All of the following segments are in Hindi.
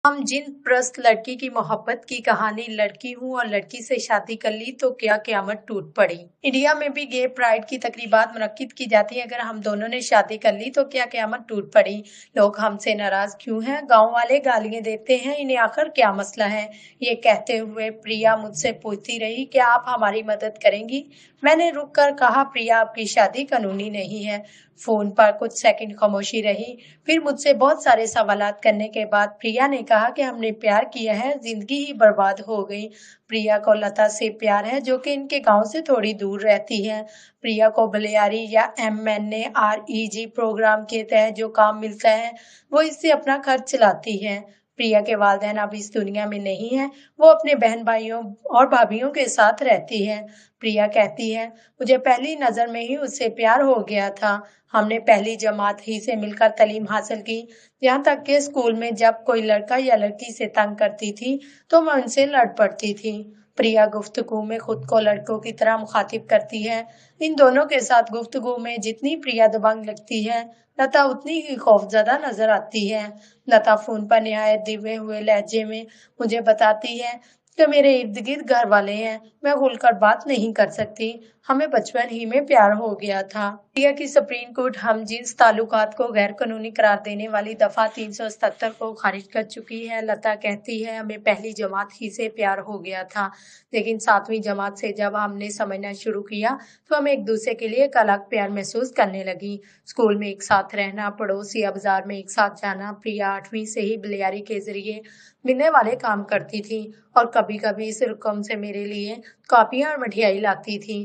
हम जिन प्रस्त लड़की की मोहब्बत की कहानी लड़की हूँ और लड़की से शादी कर ली तो क्या क़यामत टूट पड़ी। इंडिया में भी गे प्राइड की तकरीबात मुनक्किद की जाती है। अगर हम दोनों ने शादी कर ली तो क्या क़यामत टूट पड़ी। लोग हमसे नाराज क्यों हैं? गांव वाले गालियां देते हैं, इन्हें आखिर क्या मसला है। ये कहते हुए प्रिया मुझसे पूछती रही, क्या आप हमारी मदद करेंगी? मैंने रुक कर कहा, प्रिया आपकी शादी कानूनी नहीं है। फोन पर कुछ सेकंड खामोशी रही। फिर मुझसे बहुत सारे सवालात करने के बाद प्रिया ने कहा कि हमने प्यार किया है, जिंदगी ही बर्बाद हो गई। प्रिया को लता से प्यार है, जो कि इनके गांव से थोड़ी दूर रहती है। प्रिया को बलियारी या MNAREG प्रोग्राम के तहत जो काम मिलता है, वो इससे अपना खर्च चलाती है। प्रिया के वालिदैन अब इस दुनिया में नहीं है। वो अपने बहन भाइयों और भाभीियों के साथ रहती है। प्रिया कहती है, मुझे पहली नजर में ही उससे प्यार हो गया था। हमने पहली जमात ही से मिलकर तालीम हासिल की। यहाँ तक कि स्कूल में जब कोई लड़का या लड़की से तंग करती थी तो मैं उनसे लड़ पड़ती थी। प्रिया गुफ्तगू में खुद को लड़कों की तरह मुखातिब करती है। इन दोनों के साथ गुफ्तगू में जितनी प्रिया दबंग लगती है, लता उतनी ही खौफजदा नजर आती है। लता फोन पर निहायत दिवे हुए लहजे में मुझे बताती है कि मेरे इर्द गिर्द घर वाले हैं, मैं खुलकर बात नहीं कर सकती। हमें बचपन ही में प्यार हो गया था। प्रिया की सुप्रीम कोर्ट हम जिन्स ताल्लुकात को गैर कानूनी करार देने वाली दफा 377 को खारिज कर चुकी है। लता कहती है, हमें पहली जमात ही से प्यार हो गया था, लेकिन 7वीं जमात से जब हमने समझना शुरू किया तो हम एक दूसरे के लिए एक अलग प्यार महसूस करने लगी। स्कूल में एक साथ रहना, पड़ोस या बाजार में एक साथ जाना। प्रिया 8वीं से ही बलियारी के जरिए मिलने वाले काम करती थी और कभी कभी इस रकम से मेरे लिए कॉपियां और मिठाई लाती थी।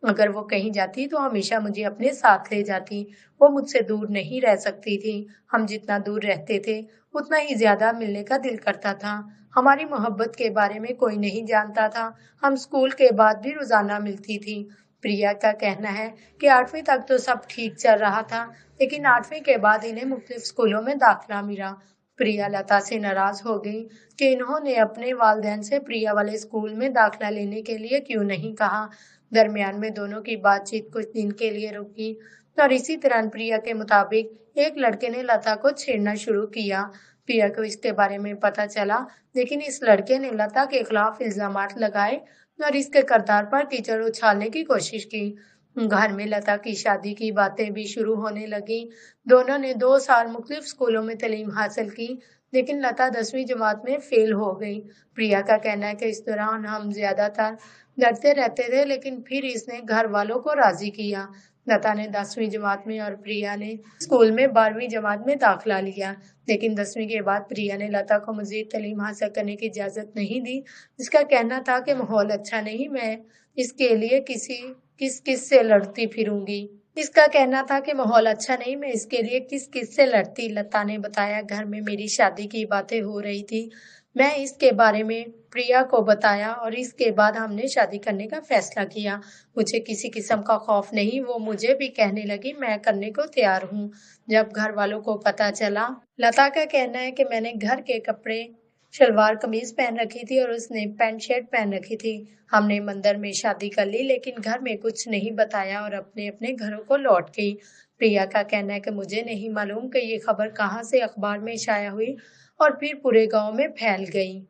अगर वो कहीं जाती तो हमेशा मुझे अपने साथ ले जाती। वो मुझसे दूर नहीं रह सकती थी। हम जितना दूर रहते थे उतना ही ज्यादा मिलने का दिल करता था। हमारी मोहब्बत के बारे में कोई नहीं जानता था। हम स्कूल के बाद भी रोजाना मिलती थी। प्रिया का कहना है कि 8वीं तक तो सब ठीक चल रहा था, लेकिन 8वीं के बाद इन्हें मुख्तलिफ स्कूलों में दाखिला मिला। प्रिया लता से नाराज हो गई कि इन्होंने अपने वालिदैन से प्रिया वाले स्कूल में दाखिला लेने के लिए क्यों नहीं कहा। दरमियान में दोनों की बातचीत कुछ दिन के लिए रुकी और इसी तरह प्रिया के मुताबिक एक लड़के ने लता को छेड़ना शुरू किया। प्रिया को इसके बारे में पता चला, लेकिन इस लड़के ने लता के खिलाफ इल्जामात लगाए और इसके करदार पर कीचड़ उछालने की कोशिश की। घर में लता की शादी की बातें भी शुरू होने लगी। दोनों ने 2 साल मुख्तलिफ स्कूलों में तालीम हासिल की, लेकिन लता 10वीं जमात में फेल हो गई। प्रिया का कहना है कि इस दौरान हम ज्यादातर लड़ते रहते थे, लेकिन फिर इसने घर वालों को राजी किया। लता ने 10वीं जमात में और प्रिया ने स्कूल में 12वीं जमात में दाखिला लिया, लेकिन 10वीं के बाद प्रिया ने लता को मजीद तालीम हासिल करने की इजाजत नहीं दी। इसका कहना था कि माहौल अच्छा नहीं, मैं इसके लिए किस से लड़ती फिरूंगी। इसका कहना था कि माहौल अच्छा नहीं, मैं इसके लिए किस से लड़ती। लता ने बताया, घर में मेरी शादी की बातें हो रही थी। मैं इसके बारे में प्रिया को बताया और इसके बाद हमने शादी करने का फैसला किया। मुझे किसी किस्म का खौफ नहीं। वो मुझे भी कहने लगी, मैं करने को तैयार हूँ। जब घर वालों को पता चला, लता का कहना है कि मैंने घर के कपड़े शलवार कमीज पहन रखी थी और उसने पैंट शर्ट पहन रखी थी। हमने मंदिर में शादी कर ली, लेकिन घर में कुछ नहीं बताया और अपने अपने घरों को लौट गई। प्रिया का कहना है कि मुझे नहीं मालूम कि ये खबर कहाँ से अखबार में शाया हुई और फिर पूरे गांव में फैल गई।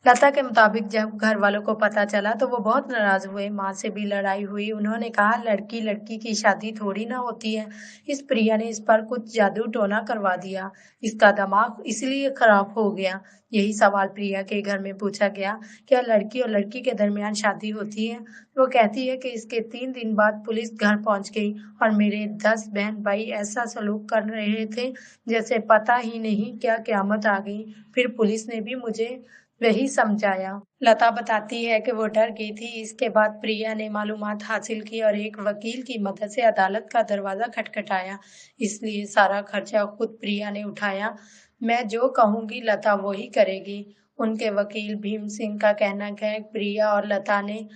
लता के मुताबिक जब घर वालों को पता चला तो वो बहुत नाराज हुए। माँ से भी लड़ाई हुई। उन्होंने कहा, लड़की लड़की की शादी थोड़ी ना होती है। इस प्रिया ने इस पर कुछ जादू टोना करवा दिया। इसका दिमाग इसलिए खराब हो गया। यही सवाल प्रिया के घर में पूछा गया, क्या लड़की और लड़की के दरमियान शादी होती है? वो कहती है कि इसके 3 दिन बाद पुलिस घर पहुंच गई और मेरे 10 बहन भाई ऐसा सलूक कर रहे थे जैसे पता ही नहीं क्या क़यामत आ गई। फिर पुलिस ने भी मुझे वही समझाया। लता बताती है कि वो डर गई थी। इसके बाद प्रिया ने मालूमात हासिल की और एक वकील की मदद से अदालत का दरवाजा खटखटाया। इसलिए सारा खर्चा खुद प्रिया ने उठाया। मैं जो कहूंगी लता वही करेगी। उनके वकील भीम सिंह का कहना है, प्रिया और लता ने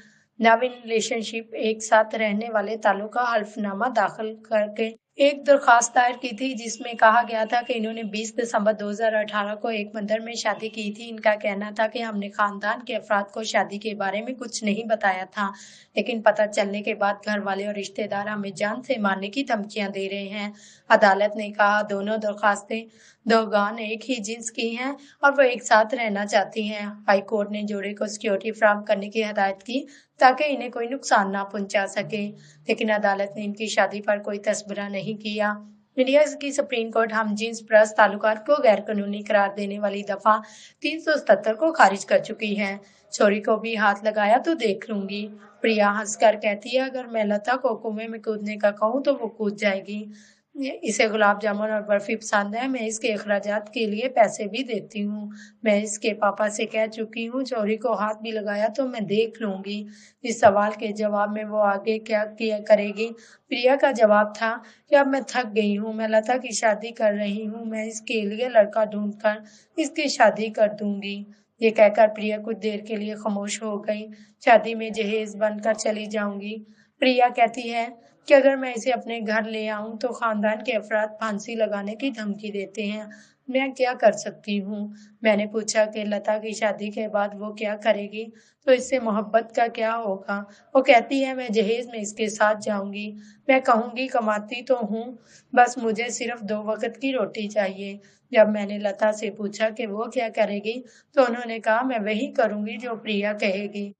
नवीन रिलेशनशिप एक साथ रहने वाले ताल्लुक का हल्फनामा दाखिल करके एक दरखास्त दायर की थी जिसमें कहा गया था कि इन्होंने 20 दिसंबर 2018 को एक मंदिर में शादी की थी। इनका कहना था कि हमने खानदान के अफराद को शादी के बारे में कुछ नहीं बताया था, लेकिन पता चलने के बाद घर वाले और रिश्तेदार हमें जान से मारने की धमकियां दे रहे हैं। अदालत ने कहा दोनों दरखास्तें दोगान एक ही जिन्स की हैं और वो एक साथ रहना चाहती हैं। हाई कोर्ट ने जोड़े को सिक्योरिटी फराहम करने की हिदायत की ताकि इन्हें कोई नुकसान ना पहुंचा सके, लेकिन अदालत ने इनकी शादी पर कोई तस्बरा नहीं किया। इंडिया की सुप्रीम कोर्ट हम जिन्स परस्त ताल्लुकात को गैर कानूनी करार देने वाली दफा 377 को खारिज कर चुकी है। चोरी को भी हाथ लगाया तो देख लूंगी। प्रिया हंसकर कहती है अगर मैं लता को कुएं में कूदने का कहूँ तो वो कूद जाएगी। इसे गुलाब जामुन और बर्फी पसंद है, मैं इसके अखराजात के लिए पैसे भी देती हूँ। मैं इसके पापा से कह चुकी हूँ चोरी को हाथ भी लगाया तो मैं देख लूंगी। इस सवाल के जवाब में वो आगे क्या किया करेगी। प्रिया का जवाब था कि अब मैं थक गई हूँ, मैं लता की शादी कर रही हूँ, मैं इसके लिए लड़का ढूंढकर इसकी शादी कर दूंगी। ये कहकर प्रिया कुछ देर के लिए खामोश हो गई। शादी में जहेज बनकर चली जाऊंगी। प्रिया कहती है कि अगर मैं इसे अपने घर ले आऊं तो खानदान के अफराद फांसी लगाने की धमकी देते हैं। मैं क्या कर सकती हूँ। मैंने पूछा कि लता की शादी के बाद वो क्या करेगी, तो इससे मोहब्बत का क्या होगा। वो कहती है मैं जहेज में इसके साथ जाऊंगी। मैं कहूंगी कमाती तो हूँ, बस मुझे सिर्फ 2 वक्त की रोटी चाहिए। जब मैंने लता से पूछा कि वो क्या करेगी तो उन्होंने कहा मैं वही करूंगी जो प्रिया कहेगी।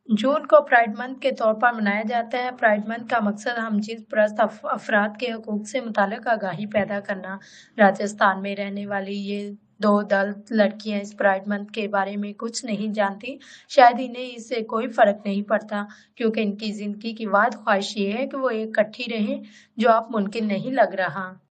जून को प्राइड मंथ के तौर पर मनाया जाता है। प्राइड मंथ का मकसद हमजिन्स परस्त अफराद के हकूक से मुताल्लिक आगाही पैदा करना। राजस्थान में रहने वाली ये 2 दलित लड़कियां इस प्राइड मंथ के बारे में कुछ नहीं जानती। शायद इन्हें इससे कोई फर्क नहीं पड़ता, क्योंकि इनकी जिंदगी की वाद ख्वाहिश ये है कि वो इकट्ठी रहें, जो अब मुमकिन नहीं लग रहा।